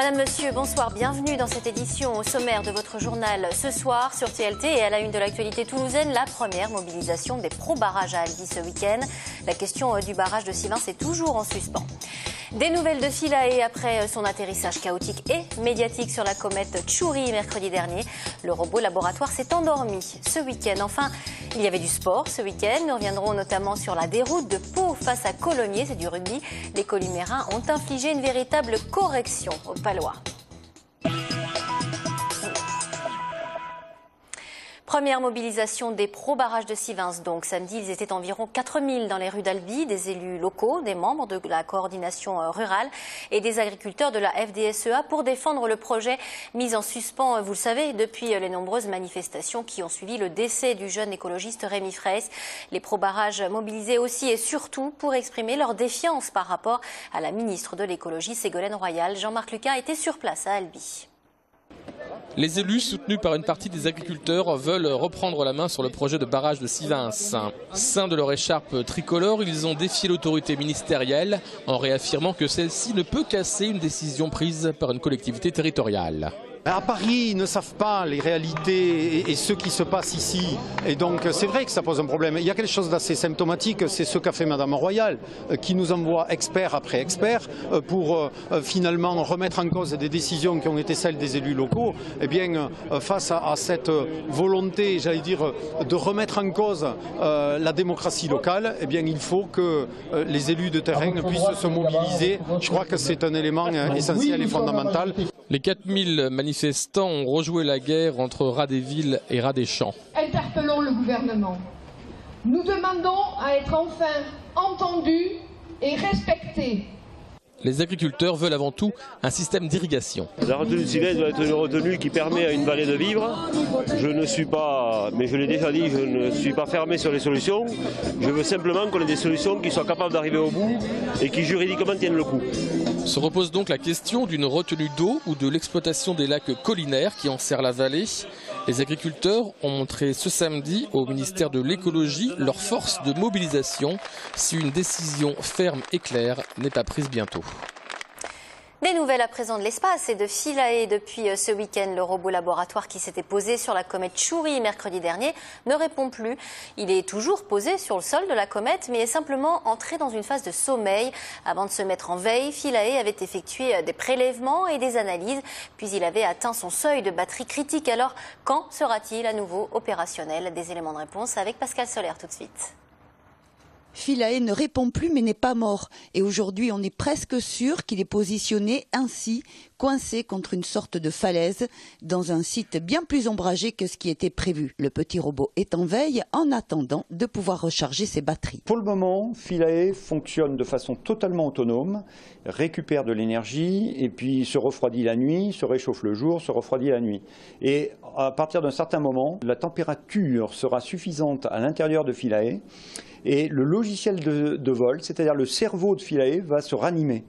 Madame, Monsieur, bonsoir, bienvenue dans cette édition. Au sommaire de votre journal ce soir sur TLT et à la une de l'actualité toulousaine, la première mobilisation des pro-barrages à Albi ce week-end. La question du barrage de Sivens est toujours en suspens. Des nouvelles de Philae après son atterrissage chaotique et médiatique sur la comète Tchouri mercredi dernier. Le robot laboratoire s'est endormi ce week-end. Enfin, il y avait du sport ce week-end. Nous reviendrons notamment sur la déroute de Pau face à Colomiers, c'est du rugby. Les Colimérins ont infligé une véritable correction aux Palois. Première mobilisation des pro-barrages de Sivens. Donc samedi, ils étaient environ 4000 dans les rues d'Albi, des élus locaux, des membres de la coordination rurale et des agriculteurs de la FDSEA pour défendre le projet mis en suspens, vous le savez, depuis les nombreuses manifestations qui ont suivi le décès du jeune écologiste Rémi Fraisse. Les pro-barrages mobilisés aussi et surtout pour exprimer leur défiance par rapport à la ministre de l'écologie, Ségolène Royal. Jean-Marc Lucas était sur place à Albi. Les élus, soutenus par une partie des agriculteurs, veulent reprendre la main sur le projet de barrage de Sivens. Ceint de leur écharpe tricolore, ils ont défié l'autorité ministérielle en réaffirmant que celle-ci ne peut casser une décision prise par une collectivité territoriale. À Paris, ils ne savent pas les réalités et ce qui se passe ici. Et donc c'est vrai que ça pose un problème. Il y a quelque chose d'assez symptomatique, c'est ce qu'a fait Madame Royal, qui nous envoie expert après expert pour finalement remettre en cause des décisions qui ont été celles des élus locaux. Eh bien, face à cette volonté, j'allais dire, de remettre en cause la démocratie locale, eh bien, il faut que les élus de terrain puissent se mobiliser. Je crois que c'est un élément essentiel et fondamental. Les 4000 manifestants ont rejoué la guerre entre rats des villes et rats des champs. Interpellons le gouvernement. Nous demandons à être enfin entendus et respectés. Les agriculteurs veulent avant tout un système d'irrigation. La retenue de Sivens doit être une retenue qui permet à une vallée de vivre. Je ne suis pas, mais je l'ai déjà dit, je ne suis pas fermé sur les solutions. Je veux simplement qu'on ait des solutions qui soient capables d'arriver au bout et qui juridiquement tiennent le coup. Se repose donc la question d'une retenue d'eau ou de l'exploitation des lacs collinaires qui enserrent la vallée. Les agriculteurs ont montré ce samedi au ministère de l'écologie leur force de mobilisation si une décision ferme et claire n'est pas prise bientôt. Des nouvelles à présent de l'espace et de Philae depuis ce week-end. Le robot laboratoire qui s'était posé sur la comète Tchouri mercredi dernier ne répond plus. Il est toujours posé sur le sol de la comète mais est simplement entré dans une phase de sommeil. Avant de se mettre en veille, Philae avait effectué des prélèvements et des analyses. Puis il avait atteint son seuil de batterie critique. Alors quand sera-t-il à nouveau opérationnel? Des éléments de réponse avec Pascal Solaire tout de suite. Philae ne répond plus mais n'est pas mort. Et aujourd'hui, on est presque sûr qu'il est positionné ainsi, coincé contre une sorte de falaise, dans un site bien plus ombragé que ce qui était prévu. Le petit robot est en veille en attendant de pouvoir recharger ses batteries. Pour le moment, Philae fonctionne de façon totalement autonome, récupère de l'énergie et puis se refroidit la nuit, se réchauffe le jour, se refroidit la nuit. Et à partir d'un certain moment, la température sera suffisante à l'intérieur de Philae. Et le logiciel de vol, c'est-à-dire le cerveau de Philae, va se ranimer.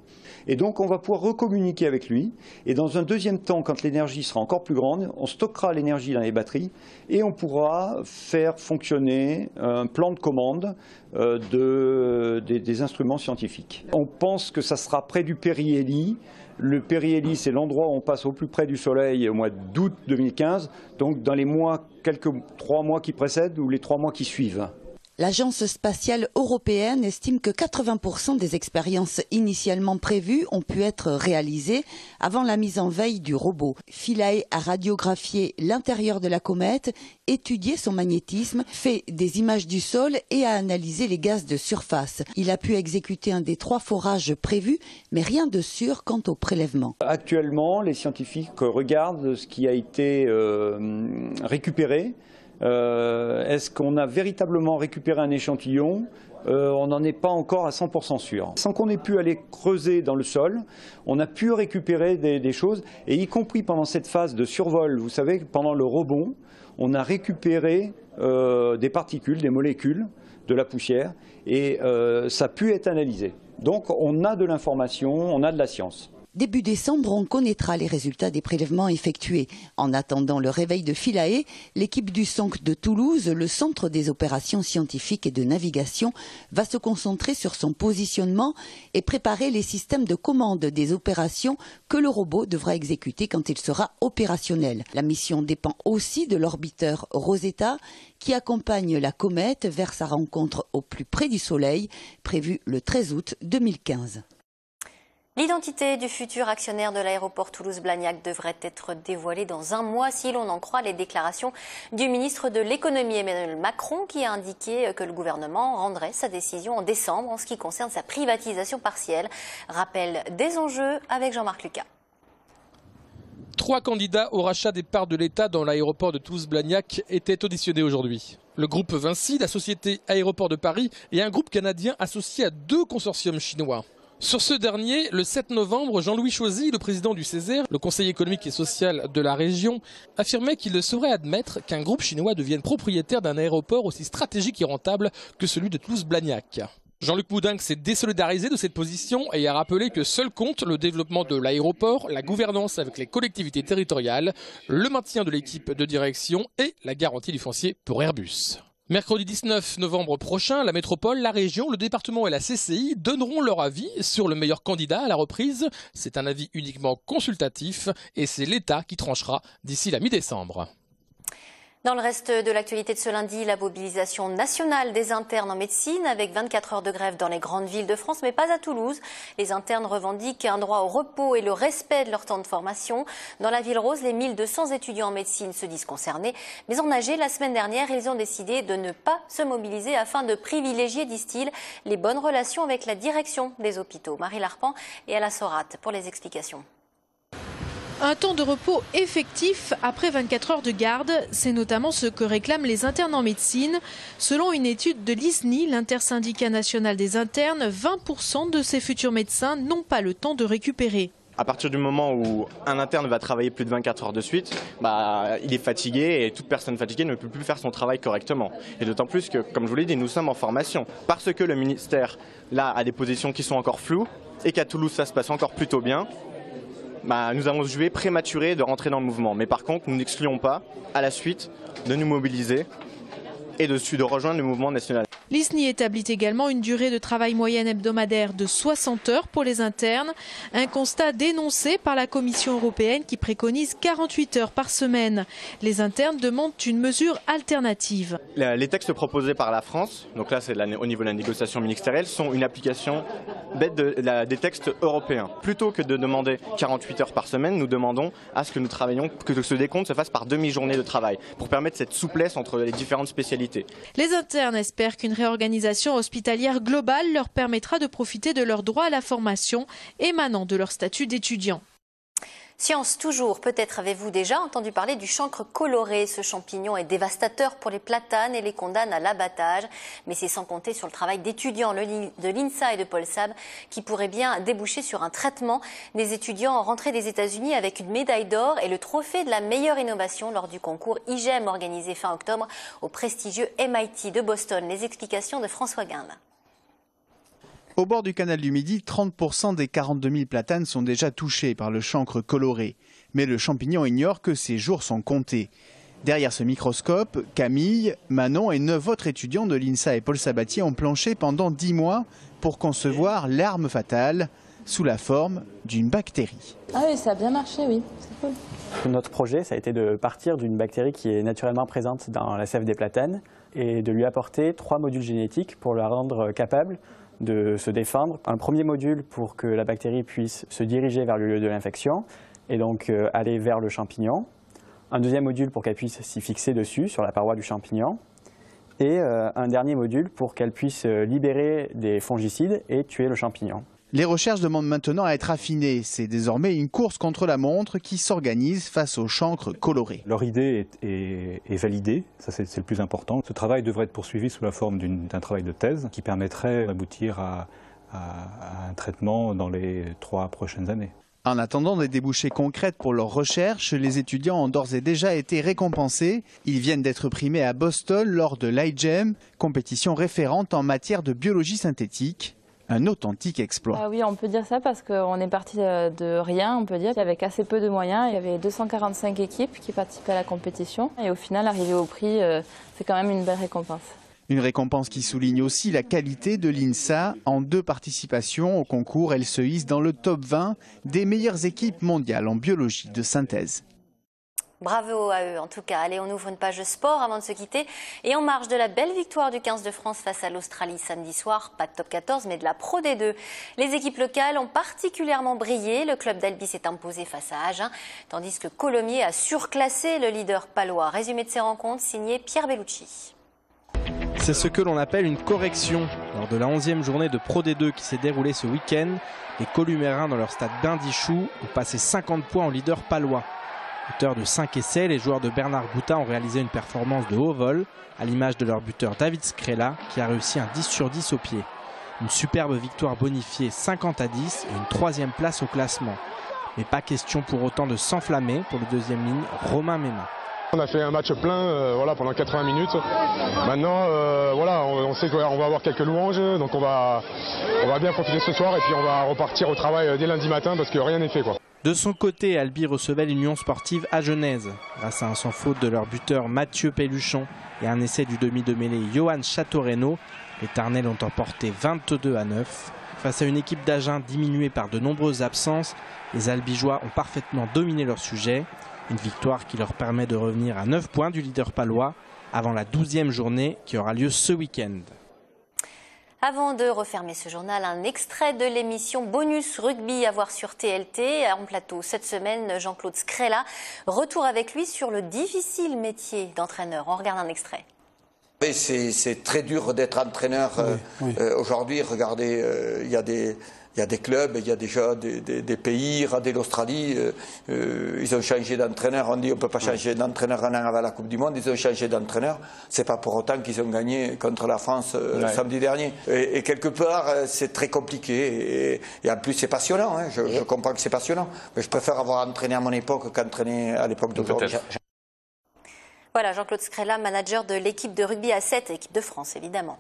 Et donc on va pouvoir recommuniquer avec lui. Et dans un deuxième temps, quand l'énergie sera encore plus grande, on stockera l'énergie dans les batteries et on pourra faire fonctionner un plan de commande des instruments scientifiques. On pense que ça sera près du périhélie. Le périhélie, c'est l'endroit où on passe au plus près du Soleil au mois d'août 2015, donc dans les mois, 3 mois qui précèdent ou les 3 mois qui suivent. L'Agence spatiale européenne estime que 80% des expériences initialement prévues ont pu être réalisées avant la mise en veille du robot. Philae a radiographié l'intérieur de la comète, étudié son magnétisme, fait des images du sol et a analysé les gaz de surface. Il a pu exécuter un des 3 forages prévus, mais rien de sûr quant au prélèvement. Actuellement, les scientifiques regardent ce qui a été récupéré. Est-ce qu'on a véritablement récupéré un échantillon? On n'en est pas encore à 100% sûr. Sans qu'on ait pu aller creuser dans le sol, on a pu récupérer des choses, et y compris pendant cette phase de survol, vous savez, pendant le rebond, on a récupéré des particules, des molécules, de la poussière, et ça a pu être analysé. Donc on a de l'information, on a de la science. Début décembre, on connaîtra les résultats des prélèvements effectués. En attendant le réveil de Philae, l'équipe du CENC de Toulouse, le centre des opérations scientifiques et de navigation, va se concentrer sur son positionnement et préparer les systèmes de commande des opérations que le robot devra exécuter quand il sera opérationnel. La mission dépend aussi de l'orbiteur Rosetta qui accompagne la comète vers sa rencontre au plus près du Soleil, prévue le 13 août 2015. L'identité du futur actionnaire de l'aéroport Toulouse-Blagnac devrait être dévoilée dans un mois si l'on en croit les déclarations du ministre de l'économie Emmanuel Macron qui a indiqué que le gouvernement rendrait sa décision en décembre en ce qui concerne sa privatisation partielle. Rappel des enjeux avec Jean-Marc Lucas. 3 candidats au rachat des parts de l'État dans l'aéroport de Toulouse-Blagnac étaient auditionnés aujourd'hui. Le groupe Vinci, la société Aéroport de Paris et un groupe canadien associé à 2 consortiums chinois. Sur ce dernier, le 7 novembre, Jean-Louis Chauzy, le président du Césaire, le conseil économique et social de la région, affirmait qu'il ne saurait admettre qu'un groupe chinois devienne propriétaire d'un aéroport aussi stratégique et rentable que celui de Toulouse-Blagnac. Jean-Luc Moudingue s'est désolidarisé de cette position et a rappelé que seul compte le développement de l'aéroport, la gouvernance avec les collectivités territoriales, le maintien de l'équipe de direction et la garantie du foncier pour Airbus. Mercredi 19 novembre prochain, la métropole, la région, le département et la CCI donneront leur avis sur le meilleur candidat à la reprise. C'est un avis uniquement consultatif et c'est l'État qui tranchera d'ici la mi-décembre. Dans le reste de l'actualité de ce lundi, la mobilisation nationale des internes en médecine avec 24 heures de grève dans les grandes villes de France, mais pas à Toulouse. Les internes revendiquent un droit au repos et le respect de leur temps de formation. Dans la ville rose, les 1200 étudiants en médecine se disent concernés. Mais en AG, la semaine dernière, ils ont décidé de ne pas se mobiliser afin de privilégier, disent-ils, les bonnes relations avec la direction des hôpitaux. Marie Larpan et Ala Sorat pour les explications. Un temps de repos effectif après 24 heures de garde, c'est notamment ce que réclament les internes en médecine. Selon une étude de l'ISNI, l'intersyndicat national des internes, 20% de ces futurs médecins n'ont pas le temps de récupérer. À partir du moment où un interne va travailler plus de 24 heures de suite, il est fatigué et toute personne fatiguée ne peut plus faire son travail correctement. Et d'autant plus que, comme je vous l'ai dit, nous sommes en formation. Parce que le ministère là a des positions qui sont encore floues et qu'à Toulouse ça se passe encore plutôt bien, nous avons jugé prématuré de rentrer dans le mouvement. Mais par contre, nous n'excluons pas, à la suite, de nous mobiliser et de rejoindre le mouvement national. L'ISNI établit également une durée de travail moyenne hebdomadaire de 60 heures pour les internes. Un constat dénoncé par la Commission européenne qui préconise 48 heures par semaine. Les internes demandent une mesure alternative. Les textes proposés par la France, donc là c'est au niveau de la négociation ministérielle, sont une application bête des textes européens. Plutôt que de demander 48 heures par semaine, nous demandons à ce que nous travaillions, que ce décompte se fasse par demi-journée de travail, pour permettre cette souplesse entre les différentes spécialités. Les internes espèrent qu'une réorganisation hospitalière globale leur permettra de profiter de leurs droits à la formation émanant de leur statut d'étudiant. Science toujours, peut-être avez-vous déjà entendu parler du chancre coloré. Ce champignon est dévastateur pour les platanes et les condamne à l'abattage. Mais c'est sans compter sur le travail d'étudiants de l'INSA et de Paul Sab qui pourrait bien déboucher sur un traitement. Des étudiants rentrés des États-Unis avec une médaille d'or et le trophée de la meilleure innovation lors du concours IGEM organisé fin octobre au prestigieux MIT de Boston. Les explications de François Guinde. Au bord du canal du Midi, 30% des 42 000 platanes sont déjà touchés par le chancre coloré. Mais le champignon ignore que ses jours sont comptés. Derrière ce microscope, Camille, Manon et 9 autres étudiants de l'INSA et Paul Sabatier ont planché pendant 10 mois pour concevoir l'arme fatale sous la forme d'une bactérie. Ah oui, ça a bien marché, oui, c'est cool. Notre projet, ça a été de partir d'une bactérie qui est naturellement présente dans la sève des platanes et de lui apporter 3 modules génétiques pour la rendre capable de se défendre. Un premier module pour que la bactérie puisse se diriger vers le lieu de l'infection et donc aller vers le champignon. Un deuxième module pour qu'elle puisse s'y fixer dessus, sur la paroi du champignon. Et un dernier module pour qu'elle puisse libérer des fongicides et tuer le champignon. Les recherches demandent maintenant à être affinées. C'est désormais une course contre la montre qui s'organise face au chancre coloré. Leur idée est validée, ça c'est le plus important. Ce travail devrait être poursuivi sous la forme d'un travail de thèse qui permettrait d'aboutir à un traitement dans les 3 prochaines années. En attendant des débouchés concrets pour leurs recherches, les étudiants ont d'ores et déjà été récompensés. Ils viennent d'être primés à Boston lors de l'IGEM, compétition référente en matière de biologie synthétique. un authentique exploit. Ah oui, on peut dire ça parce qu'on est parti de rien, on peut dire, avec assez peu de moyens. Il y avait 245 équipes qui participaient à la compétition et au final, arriver au prix, c'est quand même une belle récompense. Une récompense qui souligne aussi la qualité de l'INSA. En 2 participations au concours, elle se hisse dans le top 20 des meilleures équipes mondiales en biologie de synthèse. Bravo à eux en tout cas. Allez, on ouvre une page de sport avant de se quitter. Et en marge de la belle victoire du 15 de France face à l'Australie samedi soir, pas de top 14 mais de la Pro D2. Les équipes locales ont particulièrement brillé. Le club d'Albi s'est imposé face à Agen, tandis que Colomiers a surclassé le leader palois. Résumé de ces rencontres signé Pierre Bellucci. C'est ce que l'on appelle une correction. Lors de la 11e journée de Pro D2 qui s'est déroulée ce week-end, les Columérins dans leur stade Bain-d'Ichoux ont passé 50 points au leader palois. Auteur de 5 essais, les joueurs de Bernard Goutin ont réalisé une performance de haut vol, à l'image de leur buteur David Skrela, qui a réussi un 10 sur 10 au pied. Une superbe victoire bonifiée 50-10 et une 3e place au classement. Mais pas question pour autant de s'enflammer pour le 2e ligne, Romain Ménin. On a fait un match plein pendant 80 minutes. Maintenant, on sait qu'on va avoir quelques louanges, donc on va bien profiter ce soir et puis on va repartir au travail dès lundi matin parce que rien n'est fait, quoi. De son côté, Albi recevait l'Union sportive agenaise. Grâce à un sans faute de leur buteur Mathieu Pelluchon et un essai du demi de mêlée Johan Châteaurenaud, les Tarnels ont emporté 22-9. Face à une équipe d'Agen diminuée par de nombreuses absences, les Albigeois ont parfaitement dominé leur sujet. Une victoire qui leur permet de revenir à 9 points du leader palois avant la 12e journée qui aura lieu ce week-end. Avant de refermer ce journal, un extrait de l'émission Bonus Rugby à voir sur TLT. En plateau cette semaine, Jean-Claude Skrela. Retour avec lui sur le difficile métier d'entraîneur. On regarde un extrait. C'est très dur d'être entraîneur aujourd'hui. Regardez, il y a des clubs, il y a déjà des pays. Regardez l'Australie, ils ont changé d'entraîneur. On dit on ne peut pas changer d'entraîneur un an avant la Coupe du Monde. Ils ont changé d'entraîneur. C'est pas pour autant qu'ils ont gagné contre la France samedi dernier. Et quelque part, c'est très compliqué. Et en plus, c'est passionnant. Hein. Je comprends que c'est passionnant. Mais je préfère avoir entraîné à mon époque qu'entraîner à l'époque d'aujourd'hui. Voilà, Jean-Claude Skrela, manager de l'équipe de rugby à 7, équipe de France évidemment.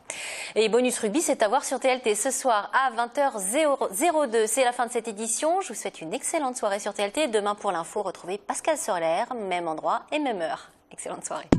Et Bonus Rugby, c'est à voir sur TLT ce soir à 20h02. C'est la fin de cette édition. Je vous souhaite une excellente soirée sur TLT. Demain pour l'info, retrouvez Pascal Sorler, même endroit et même heure. Excellente soirée.